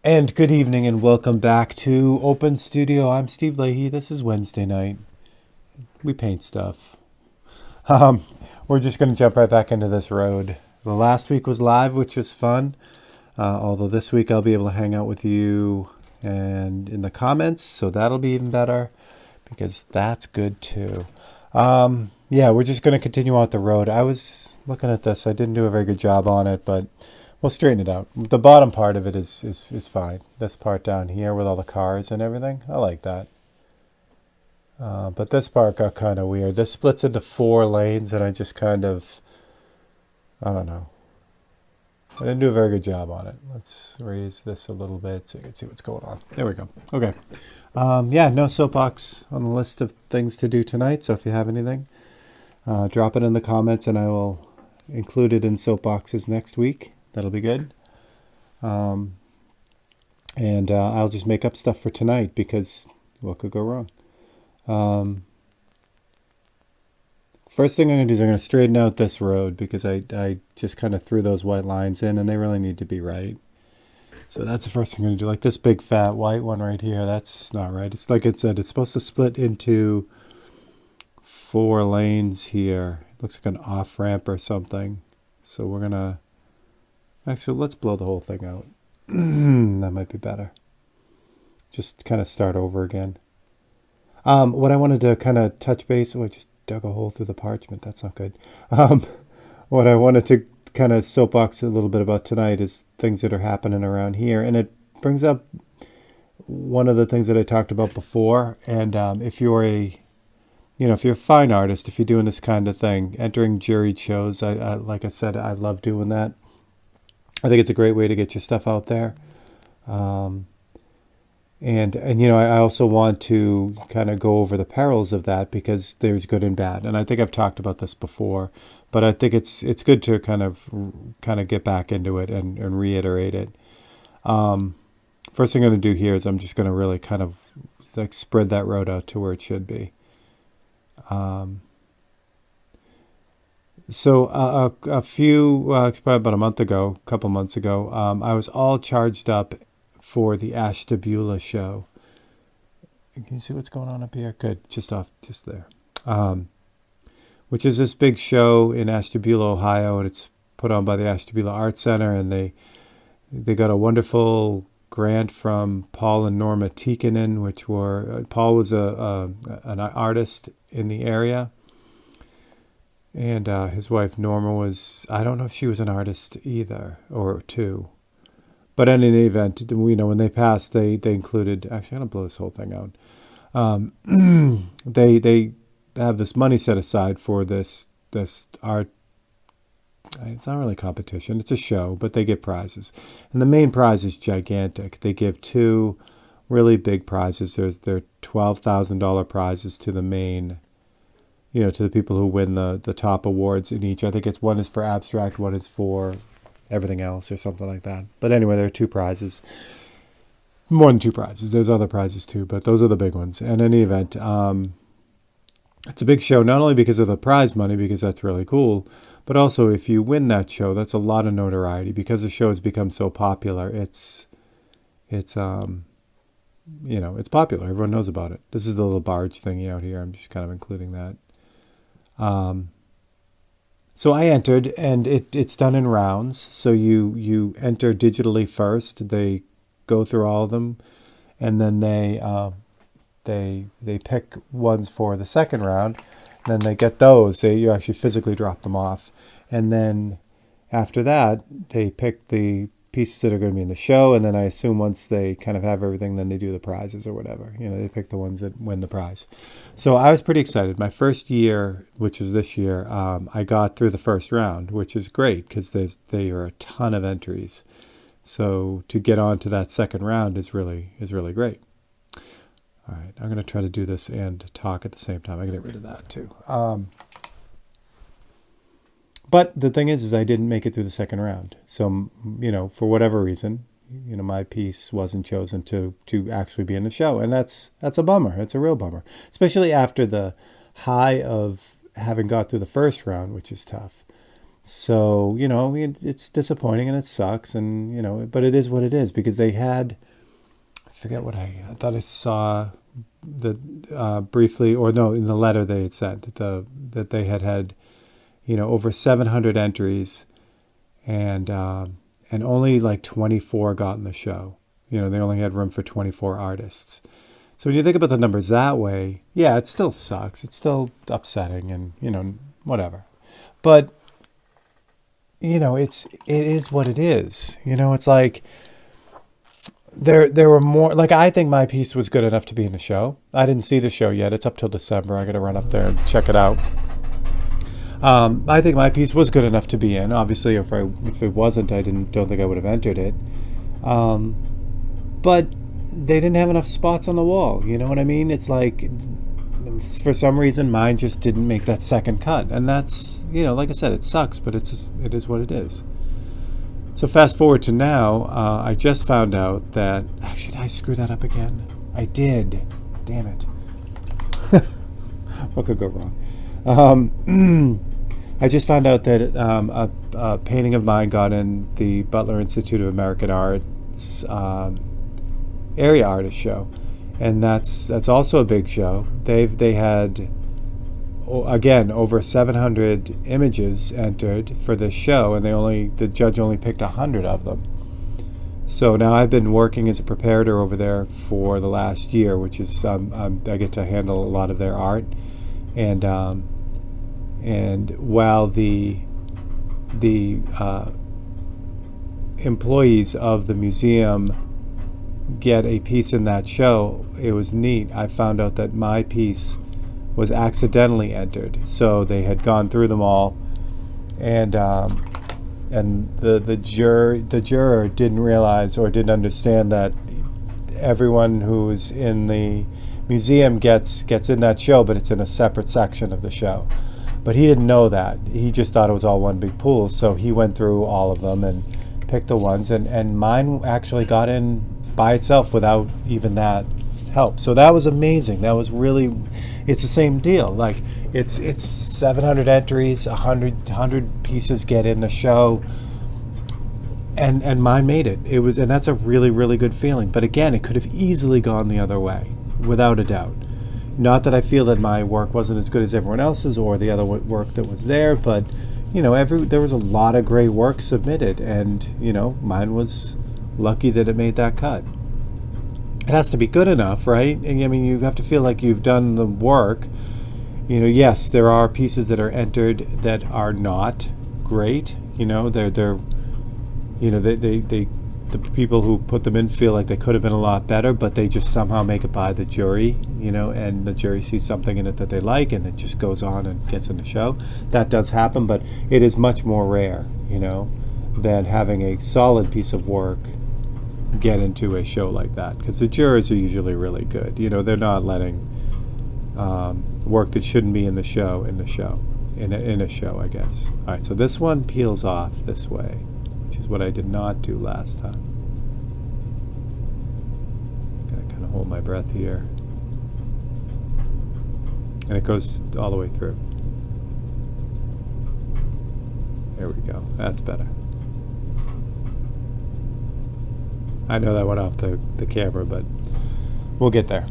And good evening and welcome back to Open Studio. I'm Steve Leahy. This is Wednesday night. We paint stuff. Um, we're just going to jump right back into this road. The last week was live, which was fun. Although this week I'll be able to hang out with you and in the comments, so that'll be even better because that's good too. Yeah, we're just going to continue out the road. I was looking at this. I didn't do a very good job on it, but we'll straighten it out. The bottom part of it is fine. This part down here with all the cars and everything, I like that. But this part got kind of weird. This splits into 4 lanes, and I just kind of, I don't know. I didn't do a very good job on it. Let's raise this a little bit so you can see what's going on. There we go. Okay. Yeah, no soapbox on the list of things to do tonight. So if you have anything, drop it in the comments, and I will include it in soapboxes next week. That'll be good. And I'll just make up stuff for tonight because what could go wrong? First thing I'm going to do is I'm going to straighten out this road because I just kind of threw those white lines in and they really need to be right. So that's the first thing I'm going to do. Like this big fat white one right here, that's not right. It's like I said, it's supposed to split into 4 lanes here. It looks like an off-ramp or something. So we're going to... Actually, let's blow the whole thing out. That might be better. Just kind of start over again. What I wanted to kind of touch base... Oh, I just dug a hole through the parchment. That's not good. What I wanted to kind of soapbox a little bit about tonight is things that are happening around here. And it brings up one of the things that I talked about before. And if you're if you're a fine artist, if you're doing this kind of thing, entering juried shows, like I said, I love doing that. I think it's a great way to get your stuff out there. And I also want to kind of go over the perils of that because there's good and bad. And I think I've talked about this before, but I think it's good to kind of get back into it and reiterate it. First thing I'm going to do here is I'm just going to really kind of like spread that road out to where it should be. So probably about a couple months ago, I was all charged up for the Ashtabula show. Can you see what's going on up here? Good, just there. Which is this big show in Ashtabula, Ohio, and it's put on by the Ashtabula Art Center, and they got a wonderful grant from Paul and Norma Tikkanen, Paul was an artist in the area. And his wife Norma was, I don't know if she was an artist either, or two. But in any event, when they passed, they included, actually I'm going to blow this whole thing out. They have this money set aside for this art. It's not really a competition, it's a show, but they get prizes. And the main prize is gigantic. They give 2 really big prizes. They're $12,000 prizes to the main, to the people who win the top awards in each. I think one is for abstract, one is for everything else or something like that. But anyway, there are 2 prizes. More than 2 prizes. There's other prizes too, but those are the big ones. And in any event, it's a big show, not only because of the prize money, because that's really cool, but also if you win that show, that's a lot of notoriety. Because the show has become so popular, it's popular. Everyone knows about it. This is the little barge thingy out here. I'm just kind of including that. So I entered, and it's done in rounds. So you enter digitally first. They go through all of them, and then they pick ones for the second round. And then they get those. You actually physically drop them off, and then after that they pick the pieces that are going to be in the show. And then I assume once they kind of have everything, then they do the prizes or whatever. They pick the ones that win the prize. So I was pretty excited. My first year, which is this year, I got through the first round, which is great because there are a ton of entries. So to get on to that second round is really great. All right, I'm going to try to do this and talk at the same time. I can get rid of that too. But the thing is I didn't make it through the second round. So, for whatever reason, my piece wasn't chosen to actually be in the show. And that's a bummer. It's a real bummer, especially after the high of having got through the first round, which is tough. So, it's disappointing and it sucks, and, but it is what it is, because they had, I forget what I thought I saw the briefly, or no, in the letter they had sent, that they had, over 700 entries, and only like 24 got in the show. They only had room for 24 artists. So when you think about the numbers that way, yeah, it still sucks. It's still upsetting, and, whatever. But, it is what it is. It's like there were more, like, I think my piece was good enough to be in the show. I didn't see the show yet. It's up till December. I got to run up there and check it out. I think my piece was good enough to be in. Obviously, if it wasn't, I don't think I would have entered it. But they didn't have enough spots on the wall. You know what I mean? It's like, for some reason, mine just didn't make that second cut. And that's, like I said, it sucks, but it is what it is. So fast forward to now, I just found out that, actually, did I screw that up again? I did. Damn it. What could go wrong? I just found out that a painting of mine got in the Butler Institute of American Art's Area Artist Show, and that's also a big show. They had, again, over 700 images entered for this show, and the judge only picked 100 of them. So now I've been working as a preparator over there for the last year, which is I get to handle a lot of their art, and while the employees of the museum get a piece in that show, it was neat. I found out that my piece was accidentally entered. So they had gone through them all, and the juror didn't realize or didn't understand that everyone who's in the museum gets in that show, but it's in a separate section of the show. But he didn't know that. He just thought it was all one big pool. So he went through all of them and picked the ones, and mine actually got in by itself without even that help. So that was amazing. That was really, it's the same deal. Like, it's 700 entries, 100 pieces get in the show, and mine made it. And that's a really, really good feeling. But again, it could have easily gone the other way, without a doubt. Not that I feel that my work wasn't as good as everyone else's or the other work that was there, but there was a lot of great work submitted, and mine was lucky that it made that cut. It has to be good enough, right? And I mean, you have to feel like you've done the work. Yes, there are pieces that are entered that are not great. The people who put them in feel like they could have been a lot better, but they just somehow make it by the jury, and the jury sees something in it that they like, and it just goes on and gets in the show. That does happen, but it is much more rare, than having a solid piece of work get into a show like that, because the jurors are usually really good. They're not letting work that shouldn't be in a show, I guess. All right, so this one peels off this way, which is what I did not do last time. Gotta kind of hold my breath here. And it goes all the way through. There we go. That's better. I know that went off the camera, but we'll get there.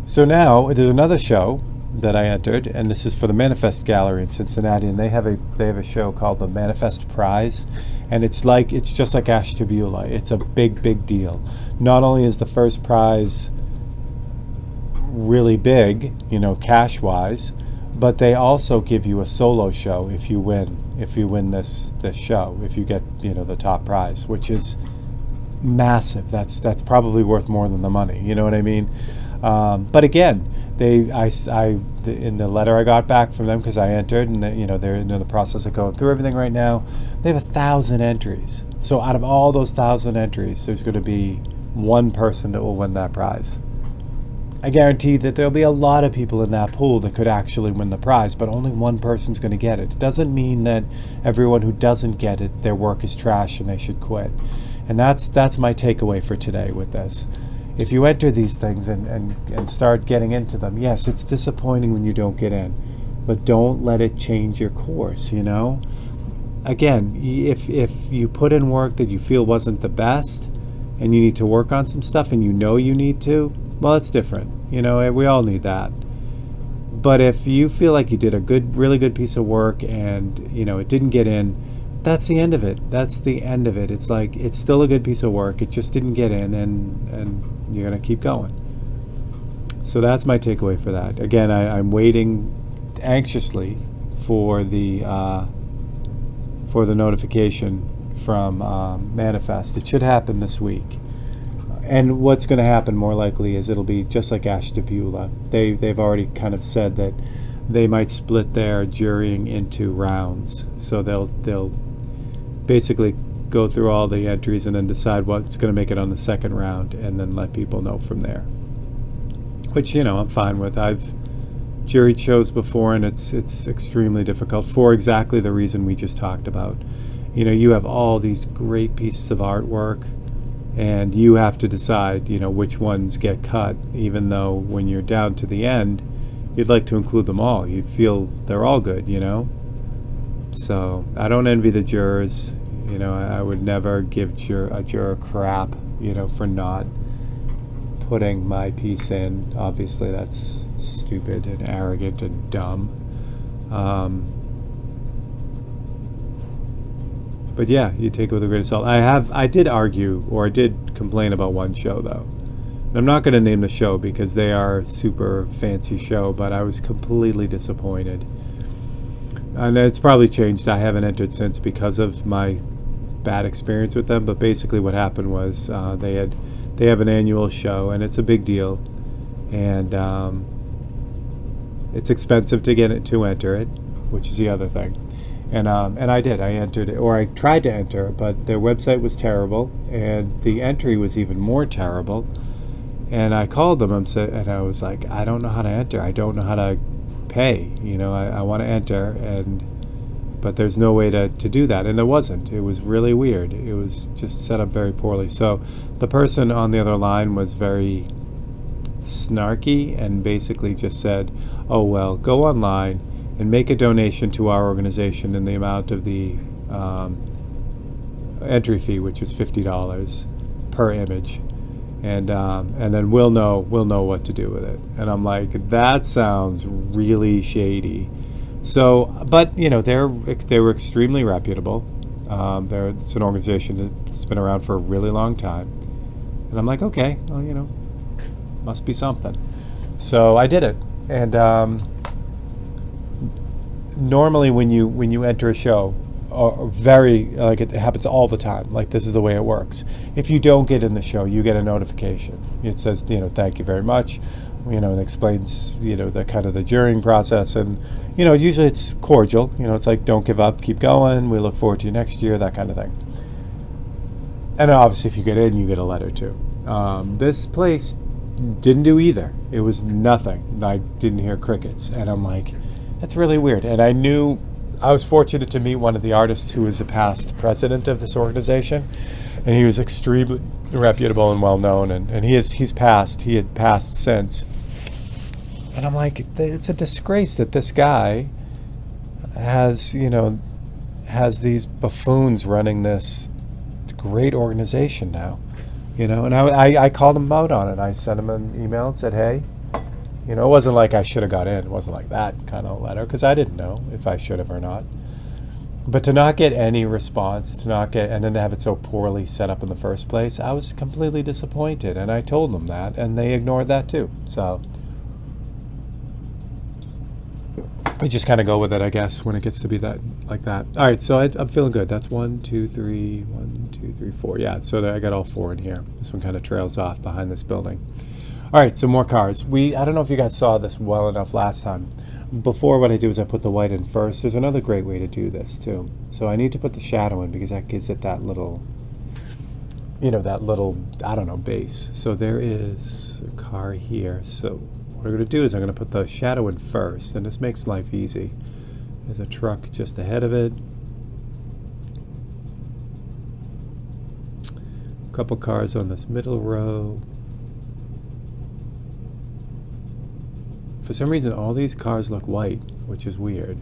So now there's another show that I entered, and this is for the Manifest Gallery in Cincinnati, and they have a show called the Manifest Prize, and it's just like Ashtabula. It's a big deal. Not only is the first prize really big, cash wise, but they also give you a solo show if you win this show, if you get the top prize, which is massive. That's probably worth more than the money. You know what I mean? But again, in the letter I got back from them, because I entered, and they're in the process of going through everything right now. They have 1,000 entries. So out of all those 1,000 entries, there's going to be one person that will win that prize. I guarantee that there'll be a lot of people in that pool that could actually win the prize, but only one person's going to get it. It doesn't mean that everyone who doesn't get it, their work is trash and they should quit. And that's my takeaway for today with this. If you enter these things and start getting into them, yes, it's disappointing when you don't get in. but don't let it change your course, Again, if you put in work that you feel wasn't the best and you need to work on some stuff and you need to, well, it's different. We all need that. But if you feel like you did a really good piece of work and, it didn't get in, that's the end of it. That's the end of it. It's like, it's still a good piece of work. It just didn't get in, and you're going to keep going. So that's my takeaway for that. Again, I'm waiting anxiously for the notification from Manifest. It should happen this week. And what's going to happen more likely is it'll be just like Ashtabula. They've already kind of said that they might split their jurying into rounds. So they'll basically go through all the entries and then decide what's going to make it on the second round, and then let people know from there. Which, I'm fine with. I've juried shows before, and it's extremely difficult for exactly the reason we just talked about. You have all these great pieces of artwork, and you have to decide, which ones get cut, even though when you're down to the end, you'd like to include them all. You feel they're all good, So I don't envy the jurors. I would never give a juror crap, for not putting my piece in. Obviously, that's stupid and arrogant and dumb. But yeah, you take it with a grain of salt. I did argue, or I did complain about one show, though. And I'm not going to name the show because they are a super fancy show, but I was completely disappointed. And it's probably changed. I haven't entered since because of my bad experience with them. But basically what happened was they have an annual show, and it's a big deal. And it's expensive to enter it, which is the other thing. And I did. I entered it, or I tried to enter, but their website was terrible, and the entry was even more terrible. And I called them, and I was like, I don't know how to enter. I don't know how to pay. I want to enter, but there's no way to do that. And there wasn't. It was really weird. It was just set up very poorly. So the person on the other line was very snarky and basically just said, oh, well, go online and make a donation to our organization in the amount of the entry fee, which is $50 per image, and then we'll know what to do with it. And I'm like, that sounds really shady. So, but they were extremely reputable. It's an organization that's been around for a really long time, and I'm like, okay, well, must be something. So I did it, and normally when you enter a show, it happens all the time. Like, this is the way it works. If you don't get in the show, you get a notification. It says, thank you very much, and explains, the kind of the jurying process, and usually it's cordial. It's like, don't give up, keep going. We look forward to you next year, that kind of thing. And obviously, if you get in, you get a letter too. This place didn't do either. It was nothing. I didn't hear crickets, and I'm like, that's really weird. And I was fortunate to meet one of the artists who was a past president of this organization, and he was extremely reputable and well known, and he had passed since. And I'm like, it's a disgrace that this guy has these buffoons running this great organization now, and I called him out on it. I sent him an email and said, hey, it wasn't like I should have got in. It wasn't like that kind of letter, because I didn't know if I should have or not. But to not get any response, and then to have it so poorly set up in the first place, I was completely disappointed. And I told them that, and they ignored that too. So we just kind of go with it, I guess, when it gets to be like that. All right, so I'm feeling good. That's 1, 2, 3, 4. Yeah, so I got all 4 in here. This one kind of trails off behind this building. All right, so more cars. I don't know if you guys saw this well enough last time. Before, what I do is I put the white in first. There's another great way to do this too. So I need to put the shadow in because that gives it that little, I don't know, base. So there is a car here. So what I'm going to do is I'm going to put the shadow in first, and this makes life easy. There's a truck just ahead of it. A couple cars on this middle row. For some reason, all these cars look white, which is weird.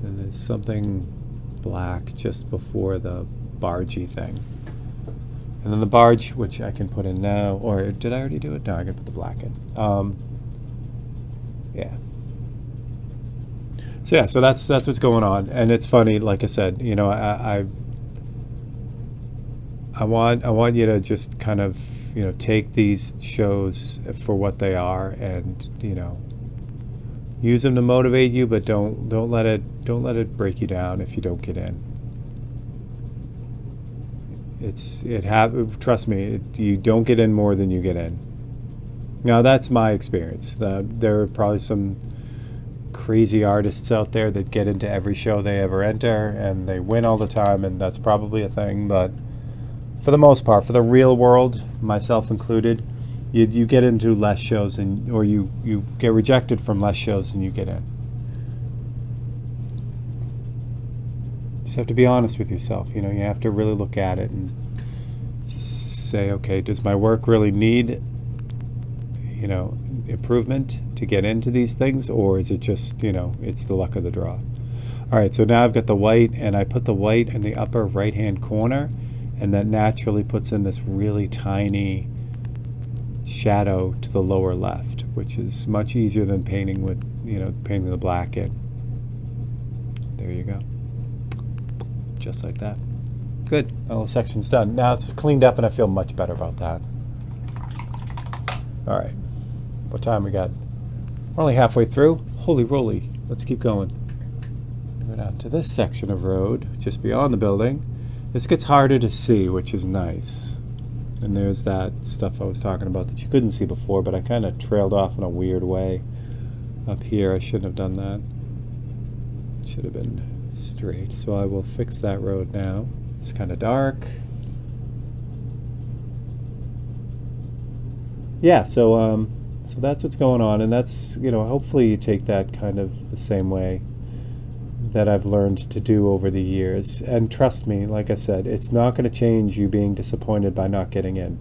And there's something black just before the bargey thing. And then the barge, which I can put in now, or did I already do it? No, I can put the black in. Yeah. So yeah, so that's what's going on, and it's funny. Like I said, you know, I want you to just kind of, you know, take these shows for what they are, and, you know, use them to motivate you, but don't let it break you down if you don't get in. Trust me, you don't get in more than you get in. Now that's my experience. There are probably some crazy artists out there that get into every show they ever enter and they win all the time, and that's probably a thing, but for the most part, for the real world, myself included, you get into less shows, or you get rejected from less shows than you get in. You just have to be honest with yourself. You know, you have to really look at it and say, okay, does my work really need, you know, improvement to get into these things, or is it just, you know, it's the luck of the draw? All right, so now I've got the white, and I put the white in the upper right hand corner, and that naturally puts in this really tiny shadow to the lower left, which is much easier than painting with, you know, painting the black in. There you go. Just like that. Good. The little section's done. Now it's cleaned up and I feel much better about that. All right. What time we got? We're only halfway through. Holy roly. Let's keep going. We're down to this section of road just beyond the building. This gets harder to see, which is nice. And there's that stuff I was talking about that you couldn't see before, but I kind of trailed off in a weird way up here. I shouldn't have done that. It should have been straight. So I will fix that road now. It's kind of dark. Yeah, so that's what's going on, and that's, you know, hopefully you take that kind of the same way that I've learned to do over the years. And trust me, like I said, it's not going to change you being disappointed by not getting in.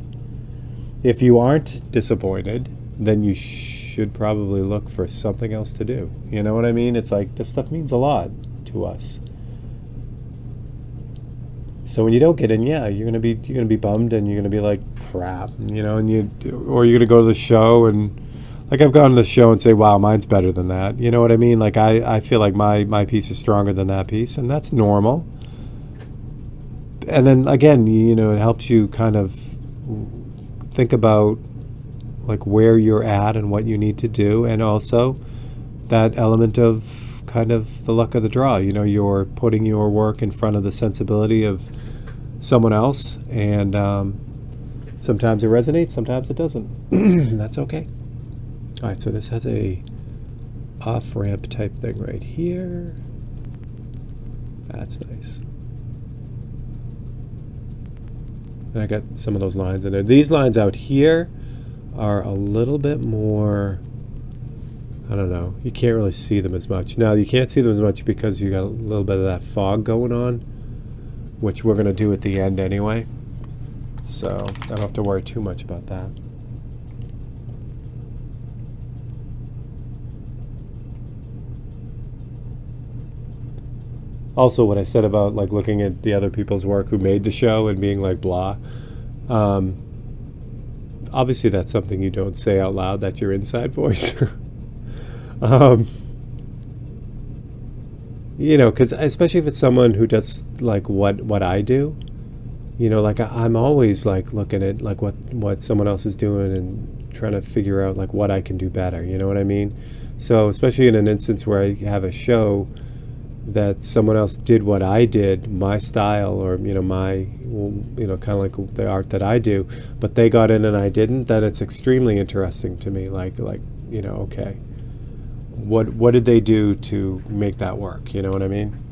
If you aren't disappointed, then you should probably look for something else to do. You know what I mean? It's like, this stuff means a lot to us. So when you don't get in, yeah, you're gonna be bummed, and you're gonna be like, crap, you know, or you're gonna go to the show, and like I've gone to the show and say, wow, mine's better than that. You know what I mean? Like I feel like my piece is stronger than that piece, and that's normal. And then again, you know, it helps you kind of think about like where you're at and what you need to do, and also that element of kind of the luck of the draw. You know, you're putting your work in front of the sensibility of someone else, and sometimes it resonates, sometimes it doesn't. That's okay. All right, so this has a off-ramp type thing right here. That's nice. And I got some of those lines in there. These lines out here are a little bit more, I don't know, you can't really see them as much. Now, you can't see them as much because you got a little bit of that fog going on, which we're going to do at the end anyway. So I don't have to worry too much about that. Also, what I said about like looking at the other people's work who made the show and being like blah, obviously that's something you don't say out loud. That's your inside voice. You know, because especially if it's someone who does like what I do, you know, like I'm always like looking at like what someone else is doing and trying to figure out like what I can do better. You know what I mean? So especially in an instance where I have a show that someone else did what I did, my style, or, you know, my, you know, kind of like the art that I do, but they got in and I didn't, then it's extremely interesting to me. Like, you know, okay, what did they do to make that work? You know what I mean?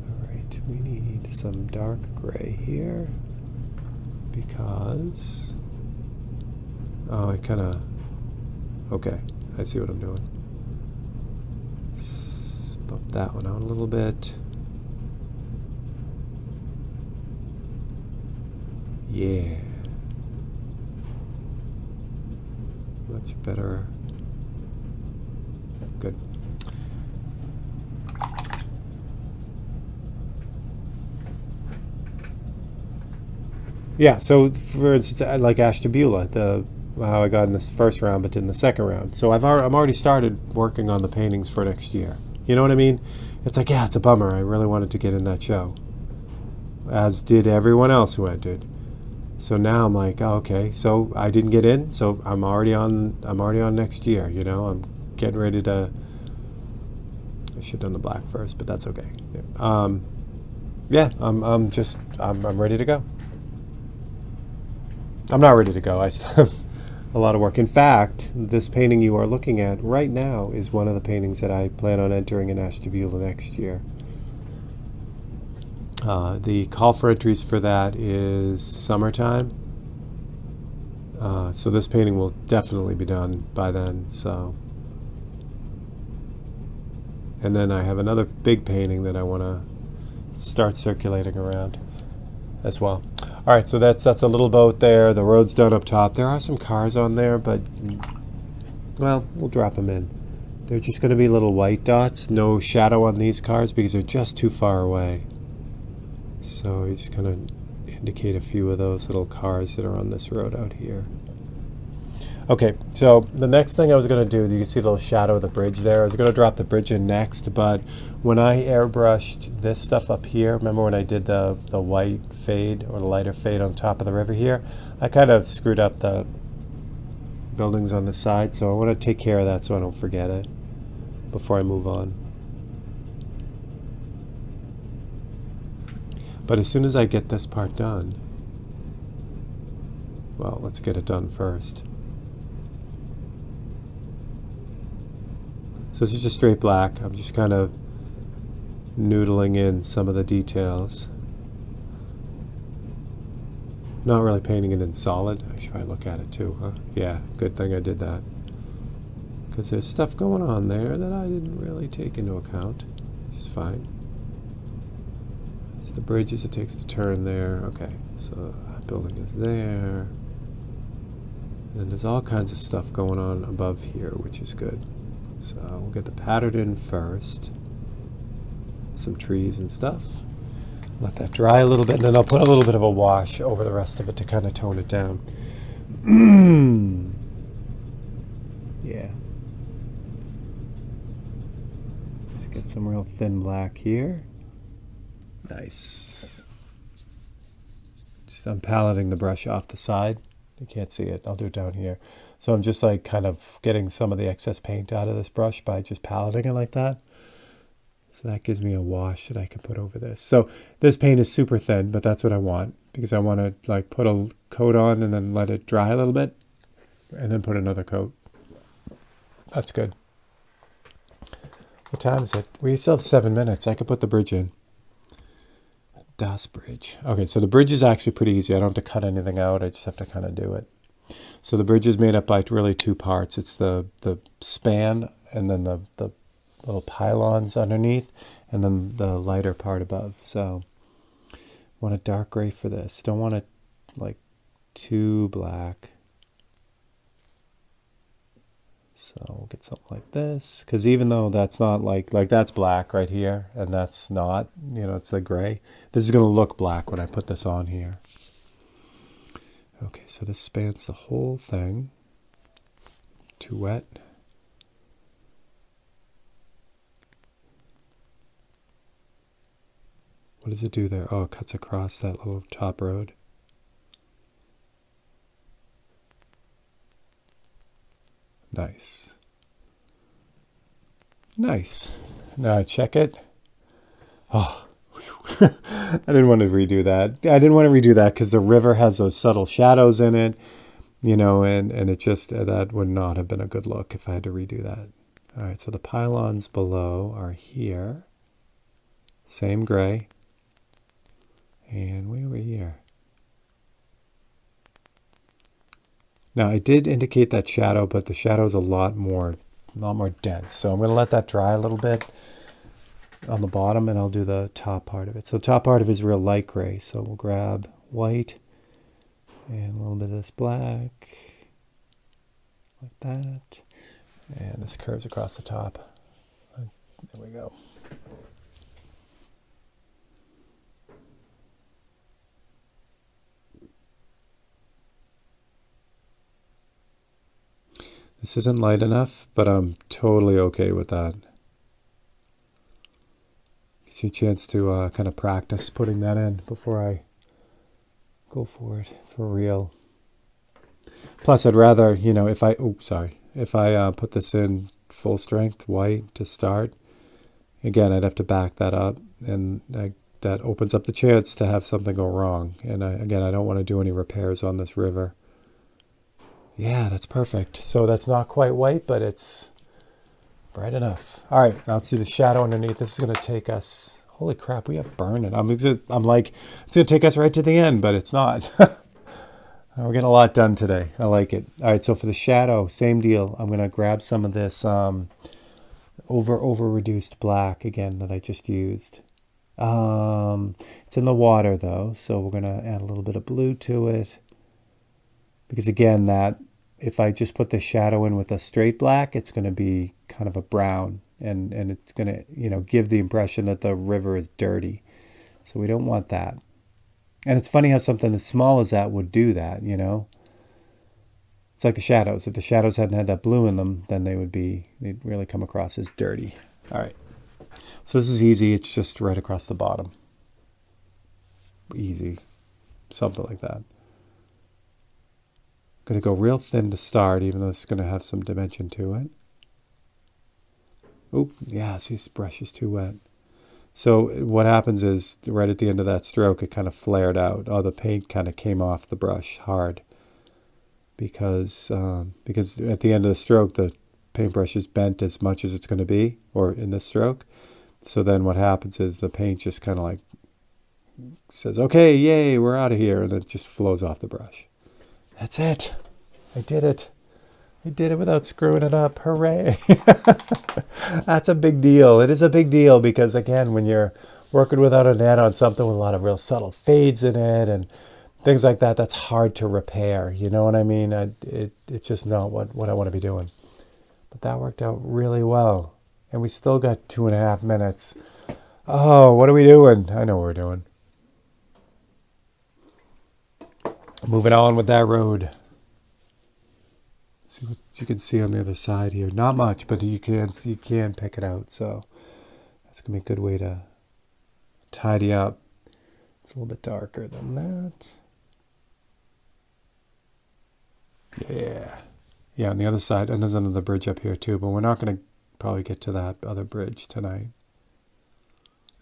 All right, we need some dark gray here because, oh, I kind of, okay, I see what I'm doing. Let's bump that one out a little bit. Yeah. Much better. Good. Yeah, so for instance, I like Ashtabula, how I got in this first round but did in the second round. So I'm already started working on the paintings for next year. You know what I mean? It's like, yeah, it's a bummer. I really wanted to get in that show, as did everyone else who entered. So now I'm like, oh, okay, so I didn't get in, so I'm already on next year, you know. I'm getting ready to, I should have done the black first, but that's okay. Yeah, I'm ready to go. I'm not ready to go. I still have a lot of work. In fact, this painting you are looking at right now is one of the paintings that I plan on entering in Ashtabula next year. The call for entries for that is summertime. So this painting will definitely be done by then. So, and then I have another big painting that I want to start circulating around as well. All right, so that's a little boat there. The road's done up top. There are some cars on there, but, well, we'll drop them in. They're just going to be little white dots. No shadow on these cars because they're just too far away. So he's just going to indicate a few of those little cars that are on this road out here. Okay, so the next thing I was going to do, you can see the little shadow of the bridge there. I was going to drop the bridge in next, but when I airbrushed this stuff up here, remember when I did the white fade or the lighter fade on top of the river here, I kind of screwed up the buildings on the side, so I want to take care of that so I don't forget it before I move on. But as soon as I get this part done, well, let's get it done first. So this is just straight black. I'm just kind of noodling in some of the details. Not really painting it in solid. I should probably look at it too, huh? Yeah, good thing I did that. Because there's stuff going on there that I didn't really take into account. Which is fine. It's the bridge as it takes the turn there. Okay, so that building is there. And there's all kinds of stuff going on above here, which is good. So we'll get the pattern in first. Some trees and stuff. Let that dry a little bit, and then I'll put a little bit of a wash over the rest of it to kind of tone it down. Yeah. Just get some real thin black here. Nice. Just unpaleting the brush off the side. You can't see it. I'll do it down here. So I'm just like kind of getting some of the excess paint out of this brush by just paleting it like that. So that gives me a wash that I can put over this. So this paint is super thin, but that's what I want because I want to like put a coat on and then let it dry a little bit and then put another coat. That's good. What time is it? We still have 7 minutes. I could put the bridge in. Das Bridge. Okay, so the bridge is actually pretty easy. I don't have to cut anything out. I just have to kind of do it. So the bridge is made up by really two parts. It's the span and then the little pylons underneath and then the lighter part above. So I want a dark gray for this. Don't want it like too black. So we'll get something like this. Because even though that's not like that's black right here and that's not, you know, it's the gray. This is going to look black when I put this on here. Okay, so this spans the whole thing. Too wet. What does it do there? Oh, it cuts across that little top road. Nice. Nice. Now I check it. Oh, I didn't want to redo that. I didn't want to redo that because the river has those subtle shadows in it, you know, and it just, that would not have been a good look if I had to redo that. All right, so the pylons below are here. Same gray. And way over here. Now I did indicate that shadow, but the shadow is a lot more dense. So I'm going to let that dry a little bit on the bottom, and I'll do the top part of it. So the top part of it is real light gray. So we'll grab white And a little bit of this black, like that. And this curves across the top. There we go. This isn't light enough, but I'm totally okay with that. Gives you a chance to kind of practice putting that in before I go for it for real. Plus, I'd rather, you know, if I put this in full strength white to start, again, I'd have to back that up, and that opens up the chance to have something go wrong. And again, I don't want to do any repairs on this river. Yeah, that's perfect. So that's not quite white, but it's bright enough. All right, now let's see the shadow underneath. This is going to take us, holy crap, we have burning. I'm like, it's going to take us right to the end, but it's not. We're getting a lot done today. I like it. All right, so for the shadow, same deal. I'm going to grab some of this over reduced black again that I just used. It's in the water though, so we're going to add a little bit of blue to it. Because again, that if I just put the shadow in with a straight black, it's going to be kind of a brown, and it's going to, you know, give the impression that the river is dirty. So we don't want that. And it's funny how something as small as that would do that, you know. It's like the shadows. If the shadows hadn't had that blue in them, then they'd really come across as dirty. All right. So this is easy. It's just right across the bottom. Easy. Something like that. Going to go real thin to start, even though it's going to have some dimension to it. Oop, yeah, see, this brush is too wet. So what happens is, right at the end of that stroke, it kind of flared out. Oh, the paint kind of came off the brush hard. Because at the end of the stroke, the paintbrush is bent as much as it's going to be, or in this stroke. So then what happens is the paint just kind of like says, okay, yay, we're out of here, and it just flows off the brush. That's it. I did it. I did it without screwing it up. Hooray. That's a big deal. It is a big deal because, again, when you're working without a net on something with a lot of real subtle fades in it and things like that, that's hard to repair. You know what I mean? It's just not what I want to be doing. But that worked out really well. And we still got 2.5 minutes. Oh, what are we doing? I know what we're doing. Moving on with that road. See what you can see on the other side here. Not much, but you can pick it out. So that's gonna be a good way to tidy up. It's a little bit darker than that. Yeah, on the other side, and there's another bridge up here too, but we're not gonna probably get to that other bridge tonight.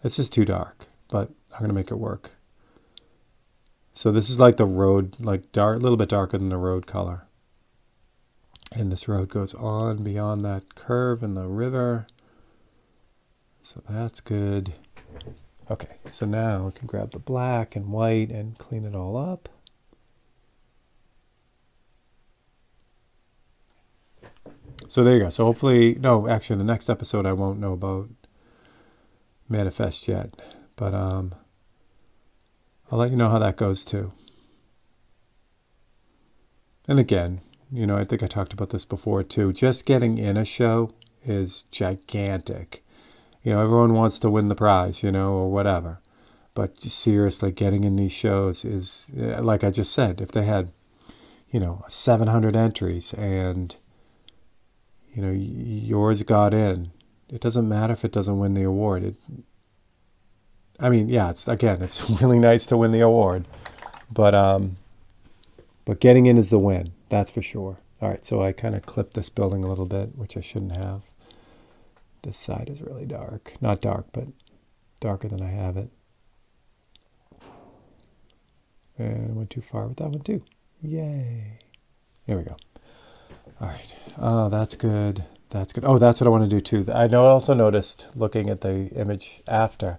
It's just too dark, but I'm gonna make it work. So this is like the road, like dark, a little bit darker than the road color. And this road goes on beyond that curve in the river. So that's good. Okay, so now we can grab the black and white and clean it all up. So there you go. So hopefully, no, actually in the next episode I won't know about Manifest yet. But I'll let you know how that goes too. And again, you know, I think I talked about this before too. Just getting in a show is gigantic. You know, everyone wants to win the prize, you know, or whatever. But seriously, getting in these shows is, like I just said, if they had, you know, 700 entries and, you know, yours got in, it doesn't matter if it doesn't win the award. I mean, yeah, it's really nice to win the award, but getting in is the win. That's for sure. All right, so I kind of clipped this building a little bit, which I shouldn't have. This side is really dark. Not dark, but darker than I have it. And I went too far with that one too. Yay. There we go. All right. Oh, that's good. That's good. Oh, that's what I want to do too. I also noticed, looking at the image after,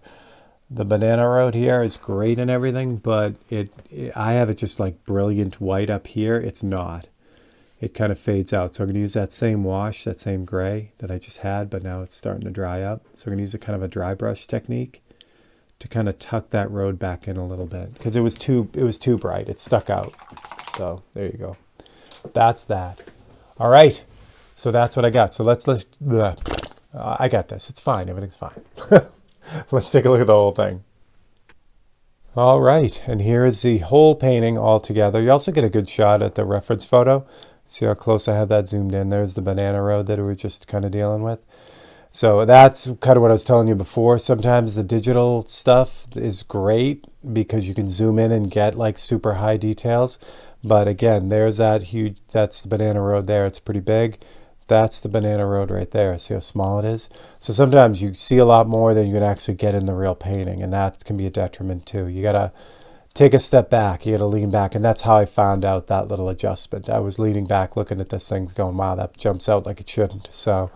the banana road here is great and everything, but I have it just like brilliant white up here. It's not. It kind of fades out. So I'm going to use that same wash, that same gray that I just had, but now it's starting to dry up. So I'm going to use a kind of a dry brush technique to kind of tuck that road back in a little bit because it was too bright. It stuck out. So there you go. That's that. All right. So that's what I got. So let's I got this. It's fine. Everything's fine. Let's take a look at the whole thing. All right. And here is the whole painting all together. You also get a good shot at the reference photo. See how close I have that zoomed in? There's the banana road that we were just kind of dealing with. So that's kind of what I was telling you before. Sometimes the digital stuff is great because you can zoom in and get like super high details. But again, there's that huge, that's the banana road there. It's pretty big. That's the banana road right there. See how small it is? So sometimes you see a lot more than you can actually get in the real painting, and that can be a detriment too. You gotta take a step back. You gotta lean back, and that's how I found out that little adjustment. I was leaning back, looking at this thing, going, wow, that jumps out like it shouldn't. So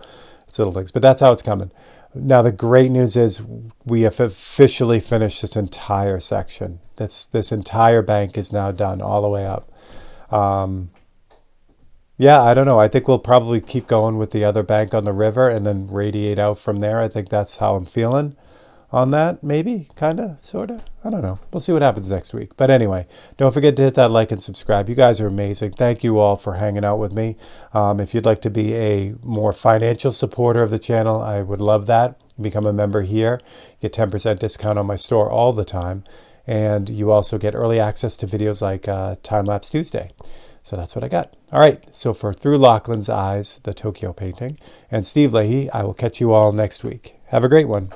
it's little things, but that's how it's coming. Now the great news is we have officially finished this entire section. This entire bank is now done all the way up. Yeah, I don't know. I think we'll probably keep going with the other bank on the river and then radiate out from there. I think that's how I'm feeling on that. Maybe, kind of, sort of. I don't know. We'll see what happens next week. But anyway, don't forget to hit that like and subscribe. You guys are amazing. Thank you all for hanging out with me. If you'd like to be a more financial supporter of the channel, I would love that. Become a member here. You get 10% discount on my store all the time. And you also get early access to videos like Time Lapse Tuesday. So that's what I got. All right. So for Through Lachlan's Eyes, the Tokyo painting, and Steve Leahy, I will catch you all next week. Have a great one.